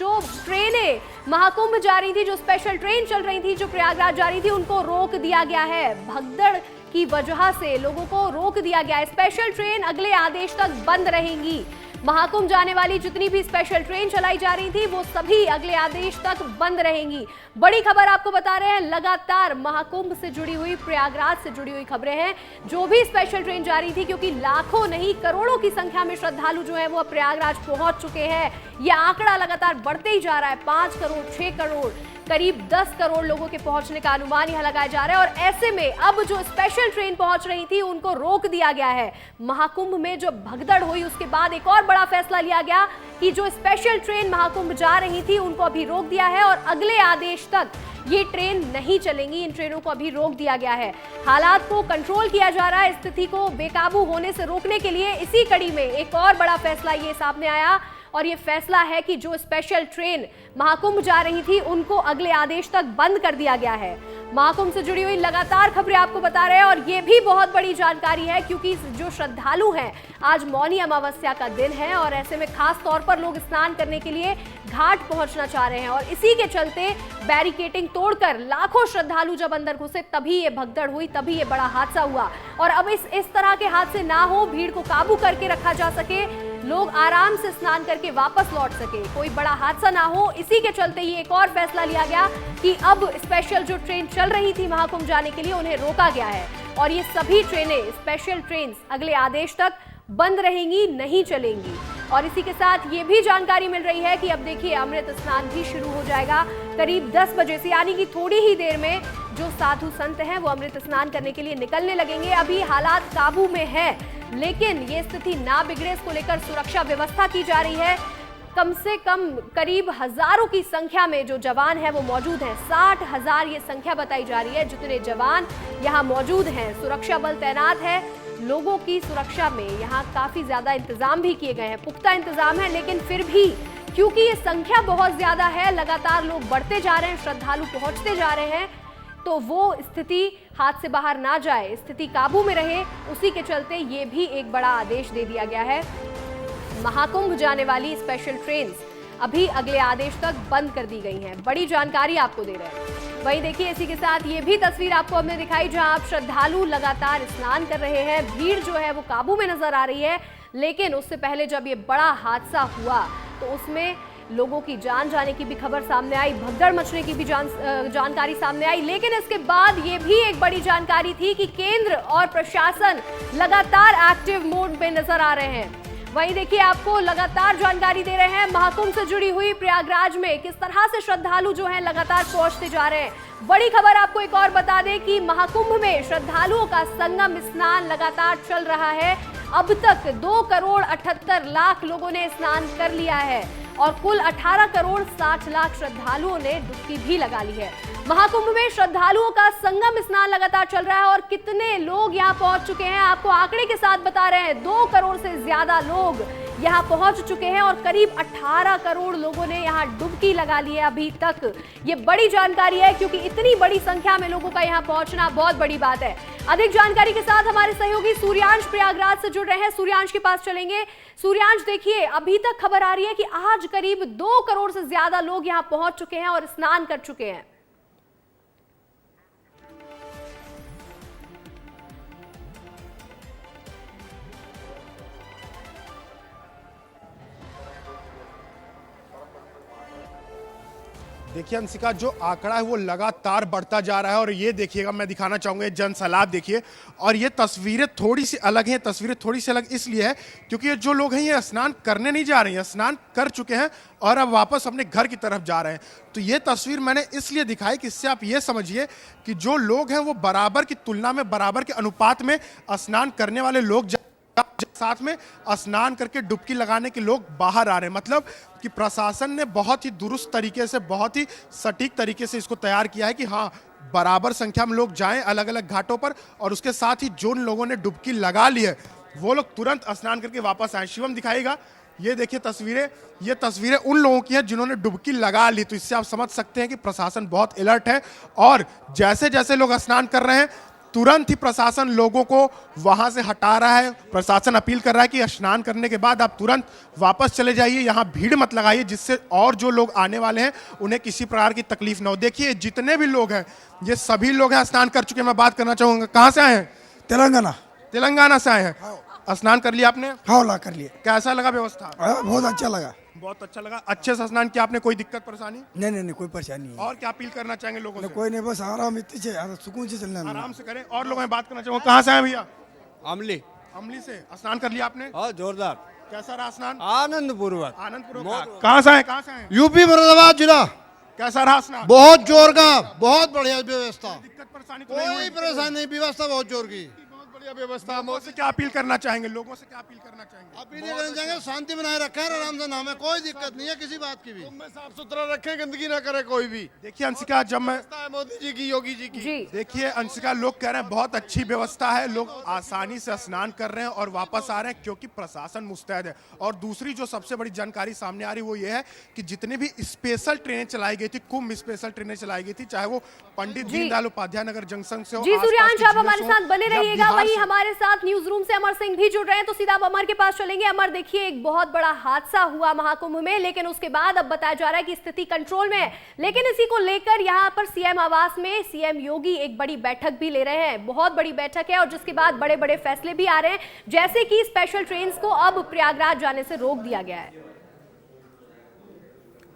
जो ट्रेनें महाकुंभ जा रही थी, जो स्पेशल ट्रेन चल रही थी, जो प्रयागराज जा रही थी, उनको रोक दिया गया है। भगदड़ की वजह से लोगों को रोक दिया गया है। स्पेशल ट्रेन अगले आदेश तक बंद रहेंगी। महाकुंभ जाने वाली जितनी भी स्पेशल ट्रेन चलाई जा रही थी वो सभी अगले आदेश तक बंद रहेंगी। बड़ी खबर आपको बता रहे हैं, लगातार महाकुंभ से जुड़ी हुई, प्रयागराज से जुड़ी हुई खबरें हैं। जो भी स्पेशल ट्रेन जा रही थी, क्योंकि लाखों नहीं करोड़ों की संख्या में श्रद्धालु जो है वो प्रयागराज पहुंच चुके हैं। यह आंकड़ा लगातार बढ़ते ही जा रहा है। 5 करोड़, 6 करोड़, करीब 10 करोड़ लोगों के पहुंचने का अनुमान यहां लगाया जा रहा है। और ऐसे में अब जो स्पेशल ट्रेन पहुंच रही थी उनको रोक दिया गया है। महाकुंभ में जो भगदड़ हुई उसके बाद एक और बड़ा फैसला लिया गया कि जो स्पेशल ट्रेन महाकुंभ जा रही थी उनको अभी रोक दिया है और अगले आदेश तक ये ट्रेन नहीं चलेंगी। इन ट्रेनों को अभी रोक दिया गया है। हालात को कंट्रोल किया जा रहा है। स्थिति को बेकाबू होने से रोकने के लिए इसी कड़ी में एक और बड़ा फैसला ये सामने आया और ये फैसला है कि जो स्पेशल ट्रेन महाकुंभ जा रही थी उनको अगले आदेश तक बंद कर दिया गया है। महाकुंभ से जुड़ी हुई लगातार खबरें आपको बता रहे हैं और ये भी बहुत बड़ी जानकारी है क्योंकि जो श्रद्धालु हैं, आज मौनी अमावस्या का दिन है और ऐसे में खास तौर पर लोग स्नान करने के लिए घाट पहुंचना चाह रहे हैं और इसी के चलते बैरिकेडिंग तोड़कर लाखों श्रद्धालु जब अंदर घुसे तभी ये भगदड़ हुई, तभी ये बड़ा हादसा हुआ। और अब इस तरह के हादसे ना हो, भीड़ को काबू करके रखा जा सके, लोग आराम से स्नान करके वापस लौट सके, कोई बड़ा हादसा ना हो, इसी के चलते ये एक और फैसला लिया गया कि अब स्पेशल जो ट्रेन चल रही थी महाकुंभ जाने के लिए उन्हें रोका गया है और ये सभी ट्रेनें, स्पेशल ट्रेन अगले आदेश तक बंद रहेंगी, नहीं चलेंगी। और इसी के साथ ये भी जानकारी मिल रही है कि अब देखिए अमृत स्नान भी शुरू हो जाएगा करीब 10 बजे से, यानी कि थोड़ी ही देर में जो साधु संत हैं वो अमृत स्नान करने के लिए निकलने लगेंगे। अभी हालात काबू में है लेकिन ये स्थिति ना बिगड़े, इसको लेकर सुरक्षा व्यवस्था की जा रही है। कम से कम करीब हजारों की संख्या में जो जवान हैं वो मौजूद हैं। 60,000 ये संख्या बताई जा रही है जितने जवान यहाँ मौजूद हैं। सुरक्षा बल तैनात है। लोगों की सुरक्षा में यहाँ काफी ज्यादा इंतजाम भी किए गए हैं, पुख्ता इंतजाम है। लेकिन फिर भी क्योंकि ये संख्या बहुत ज्यादा है, लगातार लोग बढ़ते जा रहे हैं, श्रद्धालु पहुंचते जा रहे हैं, तो वो स्थिति हाथ से बाहर ना जाए, स्थिति काबू में रहे, उसी के चलते ये भी एक बड़ा आदेश दे दिया गया है। महाकुंभ जाने वाली स्पेशल ट्रेन अभी अगले आदेश तक बंद कर दी गई हैं। बड़ी जानकारी आपको दे रहे हैं। वहीं देखिए इसी के साथ ये भी तस्वीर आपको हमने दिखाई जहां आप श्रद्धालु लगातार स्नान कर रहे हैं। भीड़ जो है वो काबू में नजर आ रही है। लेकिन उससे पहले जब ये बड़ा हादसा हुआ तो उसमें लोगों की जान जाने की भी खबर सामने आई, भगदड़ मचने की भी जानकारी सामने आई। लेकिन इसके बाद ये भी एक बड़ी जानकारी थी कि केंद्र और प्रशासन लगातार एक्टिव मोड में नजर आ रहे हैं। वहीं देखिए आपको लगातार जानकारी दे रहे हैं महाकुंभ से जुड़ी हुई प्रयागराज में किस तरह से श्रद्धालु जो हैं लगातार पहुंचते जा रहे हैं। बड़ी खबर आपको एक और बता दें कि महाकुंभ में श्रद्धालुओं का संगम स्नान लगातार चल रहा है। अब तक 2 करोड़ 78 लाख लोगों ने स्नान कर लिया है और कुल 18 करोड़ 60 लाख श्रद्धालुओं ने डुबकी भी लगा ली है। महाकुंभ में श्रद्धालुओं का संगम स्नान लगातार चल रहा है और कितने लोग यहां पहुंच चुके हैं आपको आंकड़े के साथ बता रहे हैं। 2 करोड़ से ज्यादा लोग यहां पहुंच चुके हैं और करीब 18 करोड़ लोगों ने यहां डुबकी लगा ली है अभी तक। ये बड़ी जानकारी है क्योंकि इतनी बड़ी संख्या में लोगों का यहां पहुंचना बहुत बड़ी बात है। अधिक जानकारी के साथ हमारे सहयोगी सूर्यांश प्रयागराज से जुड़ रहे हैं। सूर्यांश के पास चलेंगे। सूर्यांश, देखिए अभी तक खबर आ रही है कि आज करीब 2 करोड़ से ज्यादा लोग यहां पहुंच चुके हैं और स्नान कर चुके हैं। देखिए अंशिका, जो आंकड़ा है वो लगातार बढ़ता जा रहा है और ये देखिएगा, मैं दिखाना चाहूंगा ये जनसैलाब देखिए। और ये तस्वीरें थोड़ी सी अलग हैं। तस्वीरें थोड़ी सी अलग इसलिए है क्योंकि ये जो लोग हैं ये स्नान करने नहीं जा रहे हैं, स्नान कर चुके हैं और अब वापस अपने घर की तरफ जा रहे हैं। तो ये तस्वीर मैंने इसलिए दिखाई कि इससे आप ये समझिए कि जो लोग हैं वो बराबर की तुलना में, बराबर के अनुपात में स्नान करने वाले लोग साथ में स्नान करके डुबकी लगाने के लोग बाहर आ रहे हैं। मतलब कि प्रशासन ने बहुत ही दुरुस्त तरीके से, बहुत ही सटीक तरीके से इसको तैयार किया है कि हाँ, बराबर संख्या में लोग जाएं अलग अलग घाटों पर और उसके साथ ही जो लोगों ने डुबकी लगा ली है वो लोग तुरंत स्नान करके वापस आए। शिवम दिखाएगा, ये देखिए तस्वीरें, ये तस्वीरें उन लोगों की हैं जिन्होंने डुबकी लगा ली। तो इससे आप समझ सकते हैं कि प्रशासन बहुत अलर्ट है और जैसे जैसे लोग स्नान कर रहे हैं तुरंत ही प्रशासन लोगों को वहां से हटा रहा है। प्रशासन अपील कर रहा है कि स्नान करने के बाद आप तुरंत वापस चले जाइए, यहाँ भीड़ मत लगाइए, जिससे और जो लोग आने वाले हैं उन्हें किसी प्रकार की तकलीफ न हो। देखिए जितने भी लोग हैं ये सभी लोग हैं, स्नान कर चुके हैं। मैं बात करना चाहूंगा, कहाँ से आए हैं? तेलंगाना। तेलंगाना से आए हैं। स्नान कर लिया आपने? हाँ ला कर लिए। कैसा लगा व्यवस्था? बहुत अच्छा लगा। बहुत अच्छा लगा। अच्छे से स्नान किया आपने? कोई दिक्कत परेशानी? नहीं कोई परेशानी नहीं और क्या अपील करना चाहेंगे लोगों से? कोई नहीं, बस आराम इतने सुकून से चलना। आराम से करें। और लोगों में बात करना चाहूंगा, कहाँ से आए भैया? अमली। अमली से। स्नान कर लिया आपने? हाँ जोरदार। कैसा रहा स्नान? आनंद पूर्वक। आनंदपूर्वक। कहाँ से आए? कहाँ से आए? यूपी मुरादाबाद जिला। कैसा रहा स्नान? बहुत जोर का, बहुत बढ़िया व्यवस्था। दिक्कत परेशानी तो नहीं कोई हुई? परेशानी नहीं, व्यवस्था बहुत जोर की। बहुत बढ़िया व्यवस्था। लोगों से क्या अपील करना चाहेंगे? लोगों से क्या अपील करना चाहेंगे? अपील ये करना चाहेंगे शांति बनाए रखें, आराम से नहाए, कोई दिक्कत नहीं है किसी बात की भी। साफ सुथरा रखें, गंदगी ना करे कोई भी। देखिए अंशिका, जब मैं मोदी जी की, योगी जी की। देखिए अंशिका, लोग कह रहे हैं बहुत अच्छी व्यवस्था है, लोग आसानी से स्नान कर रहे हैं और वापस आ रहे हैं क्योंकि प्रशासन मुस्तैद है। और दूसरी जो सबसे बड़ी जानकारी सामने आ रही वो ये है कि जितनी भी स्पेशल ट्रेनें चलाई गई थी, कुंभ स्पेशल ट्रेनें चलाई गई थी, चाहे वो पंडित दीनदयाल उपाध्याय नगर जंक्शन से हो, जी सूर्यांश, आप हमारे जिलों से साथ बने या रहिएगा। बिहार वहीं से। हमारे साथ न्यूज रूम से अमर सिंह भी जुड़ रहे हैं, तो सीधा आप अमर के पास चलेंगे। अमर, देखिए एक बहुत बड़ा हादसा हुआ महाकुंभ में, लेकिन उसके बाद अब बताया जा रहा है कि स्थिति कंट्रोल में है। लेकिन इसी को लेकर यहाँ पर सीएम आवास में सीएम योगी एक बड़ी बैठक भी ले रहे हैं। बहुत बड़ी बैठक है और जिसके बाद बड़े बड़े फैसले भी आ रहे हैं, जैसे कि स्पेशल ट्रेन को अब प्रयागराज जाने से रोक दिया गया है।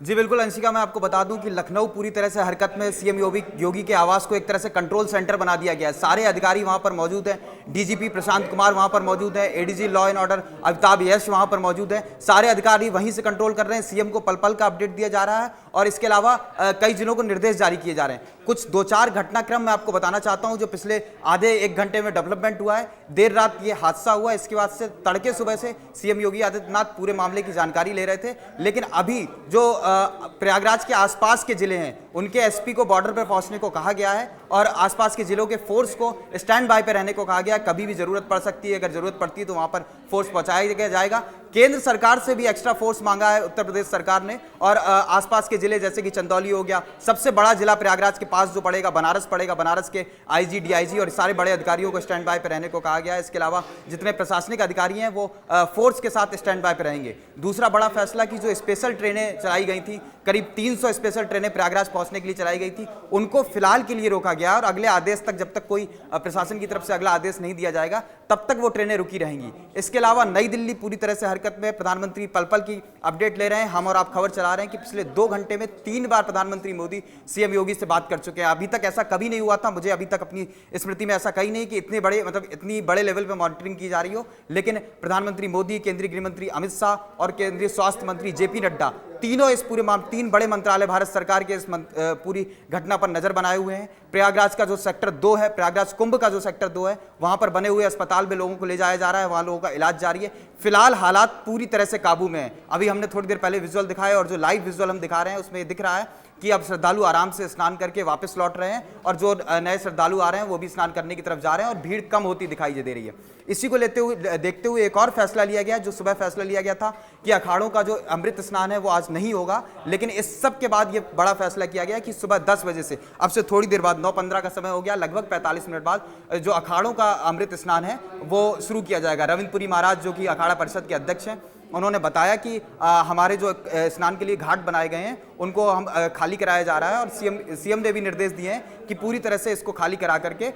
जी बिल्कुल अंशिका, मैं आपको बता दूं कि लखनऊ पूरी तरह से हरकत में। सीएम योगी के आवास को एक तरह से कंट्रोल सेंटर बना दिया गया है। सारे अधिकारी वहां पर मौजूद हैं। डीजीपी प्रशांत कुमार वहां पर मौजूद है, ADG law and order Amitabh Yash वहां पर मौजूद है। सारे अधिकारी वहीं से कंट्रोल कर रहे हैं। सीएम को पल पल का अपडेट दिया जा रहा है और इसके अलावा कई जिलों को निर्देश जारी किए जा रहे हैं। कुछ 2-4 घटनाक्रम मैं आपको बताना चाहता हूं जो पिछले आधे 1 घंटे में डेवलपमेंट हुआ है। देर रात ये हादसा हुआ, इसके बाद से तड़के सुबह से सीएम योगी आदित्यनाथ पूरे मामले की जानकारी ले रहे थे। लेकिन अभी जो प्रयागराज के आसपास के जिले हैं उनके एसपी को बॉर्डर पर पहुंचने को कहा गया है और आसपास के जिलों के फोर्स को स्टैंड बाय पे रहने को कहा गया है। कभी भी जरूरत पड़ सकती है, अगर जरूरत पड़ती है तो वहां पर फोर्स पहुंचाया जाएगा। केंद्र सरकार से भी एक्स्ट्रा फोर्स मांगा है उत्तर प्रदेश सरकार ने और आसपास के जिले जैसे कि चंदौली हो गया, सबसे बड़ा जिला प्रयागराज के पास जो पड़ेगा बनारस पड़ेगा, बनारस के आईजी डीआईजी और सारे बड़े अधिकारियों को स्टैंड बाय पे रहने को कहा गया है। इसके अलावा जितने प्रशासनिक अधिकारी हैं वो फोर्स के साथ स्टैंड बाय पे रहेंगे। दूसरा बड़ा फैसला कि जो स्पेशल ट्रेनें चलाई गई थी, करीब 300 स्पेशल ट्रेनें प्रयागराज पहुंचने के लिए चलाई गई थी, उनको फिलहाल के लिए रोका गया और अगले आदेश तक, जब तक कोई प्रशासन की तरफ से अगला आदेश नहीं दिया जाएगा तब तक वो ट्रेनें रुकी रहेंगी। इसके अलावा नई दिल्ली पूरी तरह से हरकत में। प्रधानमंत्री पल पल की अपडेट ले रहे हैं। हम और आप खबर चला रहे हैं कि पिछले 2 घंटे में 3 बार प्रधानमंत्री मोदी सीएम योगी से बात कर चुके हैं। अभी तक ऐसा कभी नहीं हुआ था, मुझे अभी तक अपनी स्मृति में ऐसा कहीं नहीं कि इतने बड़े इतनी बड़े लेवल पे मॉनिटरिंग की जा रही हो। लेकिन प्रधानमंत्री मोदी, केंद्रीय गृह मंत्री अमित शाह और केंद्रीय स्वास्थ्य मंत्री जेपी नड्डा, तीनों इस पूरे 3 बड़े मंत्रालय भारत सरकार के इस पूरी घटना पर नजर बनाए हुए हैं। प्रयागराज का जो सेक्टर 2 है, प्रयागराज कुंभ का जो सेक्टर 2 है, वहां पर बने हुए अस्पताल में लोगों को ले जाया जा रहा है, वहां लोगों का इलाज जारी है। फिलहाल हालात पूरी तरह से काबू में है। अभी हमने थोड़ी देर पहले विजुअल दिखाए और जो लाइव विजुअल हम दिखा रहे हैं उसमें दिख रहा है कि अब श्रद्धालु आराम से स्नान करके वापस लौट रहे हैं और जो नए श्रद्धालु आ रहे हैं वो भी स्नान करने की तरफ जा रहे हैं और भीड़ कम होती दिखाई दे रही है। इसी को देखते हुए एक और फैसला लिया गया, जो सुबह फैसला लिया गया था कि अखाड़ों का जो अमृत स्नान है वो आज नहीं होगा। लेकिन इस सब के बाद ये बड़ा फैसला किया गया कि सुबह 10 बजे से, अब से थोड़ी देर बाद 9:15 का समय हो गया, लगभग 45 मिनट बाद जो अखाड़ों का अमृत स्नान है वो शुरू किया जाएगा। रविंद्रपुरी महाराज जो कि अखाड़ा परिषद के अध्यक्ष हैं, उन्होंने बताया कि हमारे जो स्नान के लिए घाट बनाए गए हैं उनको हम खाली कराया जा रहा है और सीएम ने भी निर्देश दिए हैं कि पूरी तरह से इसको खाली करा करके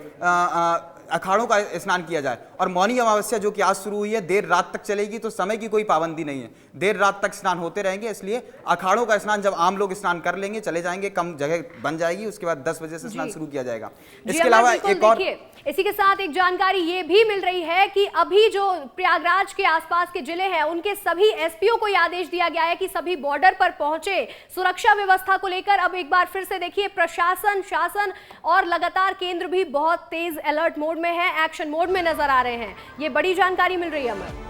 अखाड़ों का स्नान किया जाए। और मौनी अमावस्या जो कि आज शुरू हुई है, देर रात तक चलेगी, तो समय की कोई पाबंदी नहीं है, देर रात तक स्नान होते रहेंगे। इसलिए अखाड़ों का स्नान जब आम लोग स्नान कर लेंगे, चले जाएंगे, कम जगह बन जाएगी, उसके बाद 10 बजे से स्नान शुरू किया जाएगा। इसके अलावा एक और इसी के साथ एक जानकारी ये भी मिल रही है कि अभी जो प्रयागराज के आसपास के जिले हैं उनके सभी एसपीओ को यह आदेश दिया गया है कि सभी बॉर्डर पर पहुंचे। सुरक्षा व्यवस्था को लेकर अब एक बार फिर से देखिए, प्रशासन, शासन और लगातार केंद्र भी बहुत तेज अलर्ट मोड में है, एक्शन मोड में नजर आ रहे हैं। ये बड़ी जानकारी मिल रही है हमें।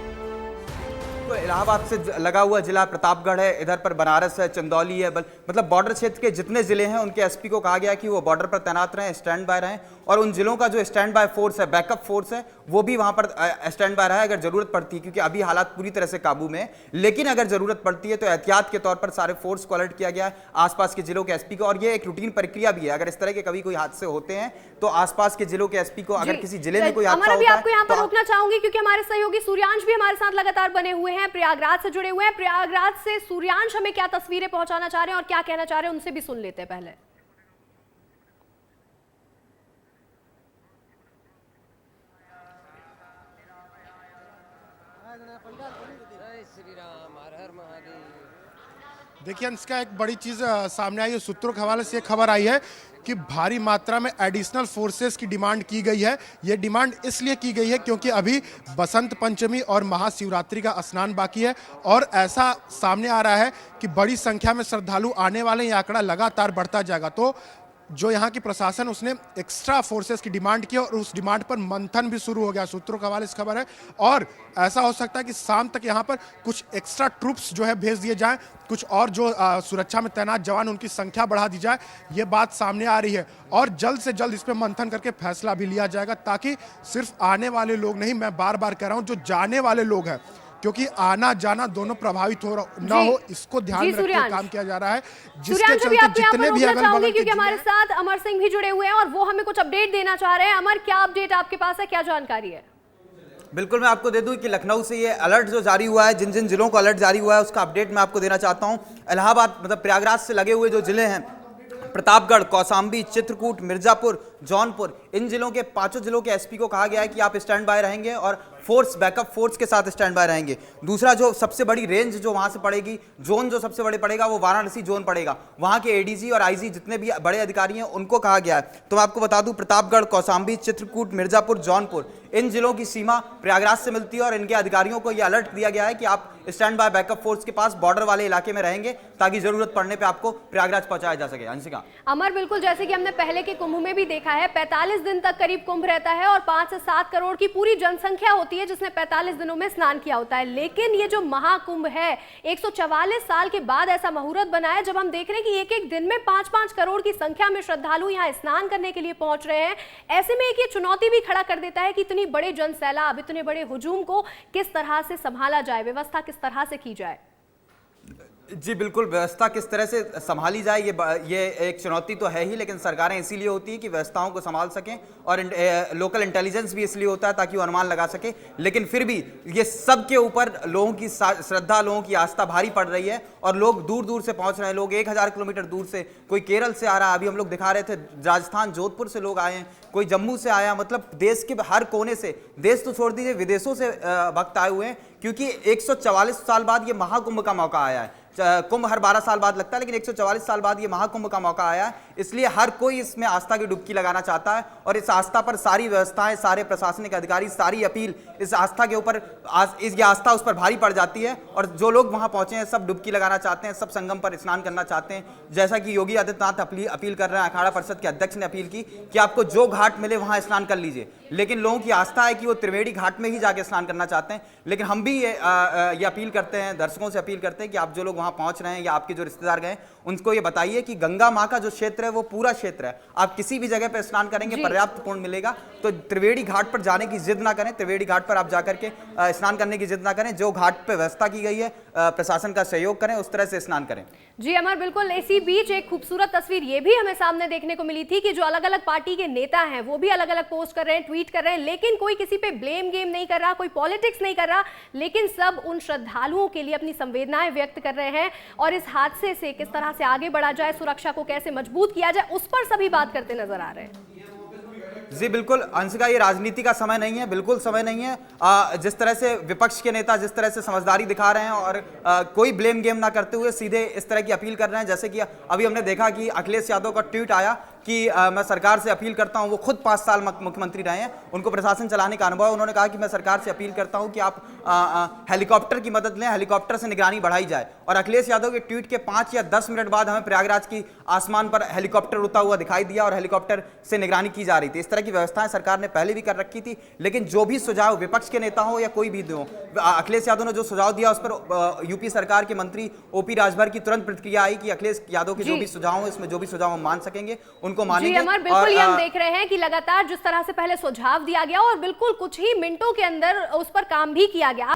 बिल्कुल इलाहाबाद से लगा हुआ जिला प्रतापगढ़ है, इधर पर बनारस है, चंदौली है, मतलब बॉर्डर क्षेत्र के जितने जिले हैं उनके एसपी को कहा गया है कि वो बॉर्डर पर तैनात रहें, स्टैंड बाय रहें, और उन जिलों का जो स्टैंड बाय फोर्स है, बैकअप फोर्स है, वो भी वहां पर स्टैंड बाय रहा है अगर जरूरत पड़ती है, क्योंकि अभी हालात पूरी तरह से काबू में है। लेकिन अगर जरूरत पड़ती है तो एहतियात के तौर पर सारे फोर्स को अलर्ट किया गया है, आसपास के जिलों के एसपी को, और ये एक रूटीन प्रक्रिया भी है। अगर इस तरह के कभी कोई हादसे होते हैं तो आसपास के जिलों के एसपी को, अगर किसी जिले में कोई हादसा होता है, आपको यहाँ पर रोकना चाहूंगी क्योंकि हमारे सहयोगी सूर्यांश भी हमारे साथ लगातार बने हुए हैं, प्रयागराज से जुड़े हुए हैं। प्रयागराज से सूर्यांश हमें क्या तस्वीरें पहुंचाना चाह रहे हैं और क्या कहना चाह रहे हैं, उनसे भी सुन लेते हैं पहले। देखिए इसका एक बड़ी चीज सामने आई है, सूत्रों के हवाले से एक खबर आई है कि भारी मात्रा में एडिशनल फोर्सेस की डिमांड की गई है। यह डिमांड इसलिए की गई है क्योंकि अभी बसंत पंचमी और महाशिवरात्रि का स्नान बाकी है और ऐसा सामने आ रहा है कि बड़ी संख्या में श्रद्धालु आने वाले, ये आंकड़ा लगातार बढ़ता जाएगा। तो जो यहाँ की प्रशासन उसने एक्स्ट्रा फोर्सेस की डिमांड की और उस डिमांड पर मंथन भी शुरू हो गया, सूत्रों के हवाले से खबर है। और ऐसा हो सकता है कि शाम तक यहाँ पर कुछ एक्स्ट्रा ट्रूप्स जो है भेज दिए जाएं, कुछ और जो सुरक्षा में तैनात जवान उनकी संख्या बढ़ा दी जाए, ये बात सामने आ रही है। और जल्द से जल्द इस पर मंथन करके फैसला भी लिया जाएगा, ताकि सिर्फ आने वाले लोग नहीं, मैं बार बार कह रहा हूँ, जो जाने वाले लोग हैं, क्योंकि आना जाना दोनों प्रभावित हो ना हो, इसको ध्यान में रखकर काम किया जा रहा है। जिसके चलते जितने भी अगल बगल, क्योंकि हमारे साथ अमर सिंह भी जुड़े हुए हैं और वो हमें कुछ अपडेट देना चाह रहे हैं। अमर, क्या अपडेट आपके पास है, क्या जानकारी है? बिल्कुल, मैं आपको दे दूं कि लखनऊ से ये अलर्ट जो जारी हुआ है, जिन जिन जिलों को अलर्ट जारी हुआ है उसका अपडेट मैं आपको देना चाहता हूं। इलाहाबाद मतलब प्रयागराज से लगे हुए जो जिले हैं, प्रतापगढ़, कौसाम्बी, चित्रकूट, मिर्जापुर, जौनपुर, इन जिलों के 5 जिलों के एसपी को कहा गया है कि आप स्टैंड बाय रहेंगे और फोर्स, बैकअप फोर्स के साथ स्टैंड बाय रहेंगे। दूसरा, जो सबसे बड़ी रेंज जो वहां से पड़ेगी, जोन जो सबसे बड़े पड़ेगा, वो वाराणसी जोन पड़ेगा। वहां के एडीजी और आईजी जितने भी बड़े अधिकारी हैं उनको कहा गया है। तो मैं आपको बता दूं, प्रतापगढ़, कौसाम्बी, चित्रकूट, मिर्जापुर, जौनपुर, इन जिलों की सीमा प्रयागराज से मिलती है और इनके अधिकारियों को यह अलर्ट दिया गया है कि आप स्टैंड बाय बैकअप फोर्स के पास बॉर्डर वाले इलाके में रहेंगे, ताकि जरूरत पड़ने पे आपको प्रयागराज पहुंचाया जा सके। अंशिका। अमर, बिल्कुल जैसे कि हमने पहले के कुंभ में भी देखा है, 45 दिन तक करीब कुंभ रहता है और 5 से 7 करोड़ की पूरी जनसंख्या होती है जिसने 45 दिनों में स्नान किया होता है। लेकिन ये जो महाकुंभ है, 144 साल के बाद ऐसा मुहूर्त बना है जब हम देख रहे हैं कि एक-एक दिन में 5-5 करोड़ की संख्या में श्रद्धालु यहाँ स्नान करने के लिए पहुंच रहे हैं। ऐसे में एक ये चुनौती भी खड़ा कर देता है कि इतनी बड़े जनसैलाब, इतने बड़े हुजूम को किस तरह से संभाला जाए, व्यवस्था किस तरह से की जाए। जी बिल्कुल, व्यवस्था किस तरह से संभाली जाए ये एक चुनौती तो है ही, लेकिन सरकारें इसीलिए होती है कि व्यवस्थाओं को संभाल सकें, और लोकल इंटेलिजेंस भी इसलिए होता है ताकि वो अनुमान लगा सके। लेकिन फिर भी ये सब के ऊपर लोगों की श्रद्धा, लोगों की आस्था भारी पड़ रही है और लोग दूर दूर से पहुंच रहे हैं। लोग 1000 किलोमीटर दूर से, कोई केरल से आ रहा है, अभी हम लोग दिखा रहे थे राजस्थान जोधपुर से लोग आए हैं, कोई जम्मू से आया, मतलब देश के हर कोने से, देश तो छोड़ दीजिए विदेशों से भक्त आए हुए हैं, क्योंकि 144 साल बाद ये महाकुंभ का मौका आया है। कुंभ हर 12 साल बाद लगता है, लेकिन 144 साल बाद ये महाकुंभ का मौका आया है, इसलिए हर कोई इसमें आस्था की डुबकी लगाना चाहता है। और इस आस्था पर सारी व्यवस्थाएं, सारे प्रशासनिक अधिकारी, सारी अपील इस आस्था के ऊपर, ये आस्था उस पर भारी पड़ जाती है। और जो लोग वहां पहुंचे हैं सब डुबकी लगाना चाहते हैं, सब संगम पर स्नान करना चाहते हैं। जैसा कि योगी आदित्यनाथ अपील कर रहे हैं, अखाड़ा परिषद के अध्यक्ष ने अपील की कि आपको जो घाट मिले वहां स्नान कर लीजिए। लेकिन लोगों की आस्था है कि वो त्रिवेणी घाट में ही जाके स्नान करना चाहते हैं। लेकिन हम भी ये अपील करते हैं, दर्शकों से अपील करते हैं कि आप जो लोग वहां पहुंच रहे हैं या आपके जो रिश्तेदार गए, उनको ये बताइए कि गंगा माँ का जो क्षेत्र है वो पूरा क्षेत्र है, आप किसी भी जगह पर स्नान करेंगे पर्याप्त पुण्य मिलेगा। तो त्रिवेणी घाट पर जाने की जिद ना करें, त्रिवेणी घाट पर आप जाकर के स्नान करने की जिद ना करें। जो घाट पर व्यवस्था की गई है, प्रशासन का सहयोग करें, उस तरह से स्नान करें। जी अमर, बिल्कुल। इसी बीच एक खूबसूरत तस्वीर ये भी हमें सामने देखने को मिली थी कि जो अलग अलग पार्टी के नेता हैं वो भी अलग अलग पोस्ट कर रहे हैं, ट्वीट कर रहे हैं, लेकिन कोई किसी पे ब्लेम गेम नहीं कर रहा, कोई पॉलिटिक्स नहीं कर रहा, लेकिन सब उन श्रद्धालुओं के लिए अपनी संवेदनाएं व्यक्त कर रहे हैं और इस हादसे से किस तरह से आगे बढ़ा जाए, सुरक्षा को कैसे मजबूत किया जाए, उस पर सभी बात करते नजर आ रहे हैं। जी बिल्कुल अंशिका, ये राजनीति का समय नहीं है, बिल्कुल समय नहीं है। जिस तरह से विपक्ष के नेता जिस तरह से समझदारी दिखा रहे हैं और कोई ब्लेम गेम ना करते हुए सीधे इस तरह की अपील कर रहे हैं, जैसे कि अभी हमने देखा कि अखिलेश यादव का ट्वीट आया कि मैं सरकार से अपील करता हूं, वो खुद 5 साल मुख्यमंत्री रहे हैं, उनको प्रशासन चलाने का अनुभव है। उन्होंने कहा कि मैं सरकार से अपील करता हूं कि आप हेलीकॉप्टर की मदद लें, हेलीकॉप्टर से निगरानी बढ़ाई जाए। और अखिलेश यादव के ट्वीट के 5 या 10 मिनट बाद हमें प्रयागराज की आसमान पर हेलीकॉप्टर उड़ता हुआ दिखाई दिया और हेलीकॉप्टर से निगरानी की जा रही थी। इस तरह की व्यवस्थाएं सरकार ने पहले भी कर रखी थी, लेकिन जो भी सुझाव विपक्ष के नेता हो या कोई भी हो, अखिलेश यादव ने जो सुझाव दिया उस पर यूपी सरकार के मंत्री ओपी राजभर की तुरंत प्रतिक्रिया आई कि अखिलेश यादव के जो भी सुझाव हैं, इसमें जो भी सुझाव हम मान सकेंगे उनको मानेंगे। जी अमर, बिल्कुल ये हम देख रहे हैं कि लगातार जिस तरह से पहले सुझाव दिया गया और बिल्कुल कुछ ही मिनटों के अंदर उस पर काम भी किया गया।